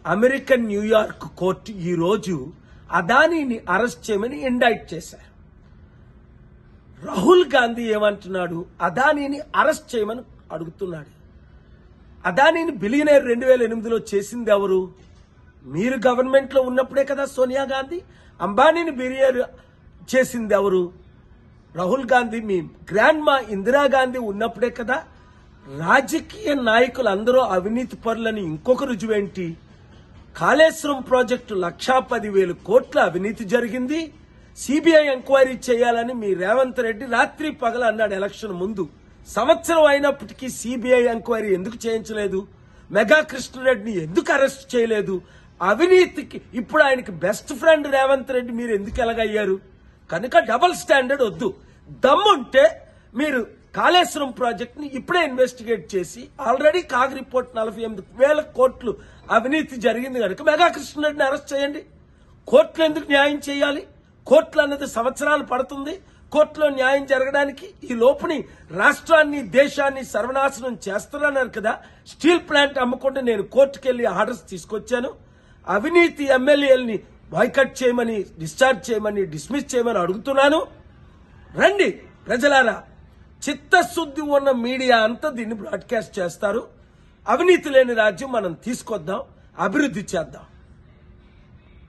American New York court ఈ రోజు అదానీని arrest చేయమని ఇండైట్ చేశారు. రాహుల్ గాంధీ ఏమంటున్నాడు? అదానీని అరెస్ట్ చేయమని అడుగుతున్నాడు. అదానీని బిలియనర్ 2008లో చేసింది ఎవరు? మీరు గవర్నమెంట్ లో ఉన్నప్పుడే కదా సోనియా గాంధీ. అంబానీని బిలియనర్ చేసింది ఎవరు? రాహుల్ గాంధీ. మీ గ్రాండ్ మా ఇందిరాగాంధీ ఉన్నప్పుడే కదా. రాజకీయ నాయకులు అందరూ అవినీతి పరులని ఇంకొక రుజువేంటి? కాళేశ్వరం ప్రాజెక్టు 1,10,000 కోట్ల అవినీతి జరిగింది. సిబిఐ ఎంక్వైరీ చేయాలని మీ రేవంత్ రెడ్డి రాత్రి పగల అన్నాడు ఎలక్షన్ ముందు. సంవత్సరం అయినప్పటికీ సిబిఐ ఎంక్వైరీ ఎందుకు చేయించలేదు? మెగా కృష్ణారెడ్డిని ఎందుకు అరెస్ట్ చేయలేదు? అవినీతికి ఇప్పుడు ఆయనకి బెస్ట్ ఫ్రెండ్ రేవంత్ రెడ్డి మీరు ఎందుకు ఎలాగయ్యారు? కనుక డబుల్ స్టాండర్డ్ వద్దు. దమ్ముంటే మీరు కాళేశ్వరం ప్రాజెక్ట్ ని ఇప్పుడే ఇన్వెస్టిగేట్ చేసి, ఆల్రెడీ కాగ్ రిపోర్ట్ 48,000 కోట్లు అవినీతి జరిగింది కనుక మెగా కృష్ణారెడ్డిని అరెస్ట్ చేయండి. కోర్టులు ఎందుకు న్యాయం చేయాలి? కోర్టులు అన్నది సంవత్సరాలు పడుతుంది. కోర్టులో న్యాయం జరగడానికి ఈ లోపుని రాష్ట్రాన్ని దేశాన్ని సర్వనాశనం చేస్తున్నారు కదా. స్టీల్ ప్లాంట్ అమ్మకుండా నేను కోర్టుకెళ్లి ఆర్డర్స్ తీసుకొచ్చాను. అవినీతి ఎమ్మెల్యేలని బాయ్కట్ చేయమని, డిశ్చార్జ్ చేయమని, డిస్మిస్ చేయమని అడుగుతున్నాను. రండి ప్రజలారా. చిత్తశుద్ధి ఉన్న మీడియా అంతా దీన్ని బ్రాడ్కాస్ట్ చేస్తారు. అవినీతి లేని రాజ్యం మనం తీసుకొద్దాం, అభివృద్ధి చేద్దాం.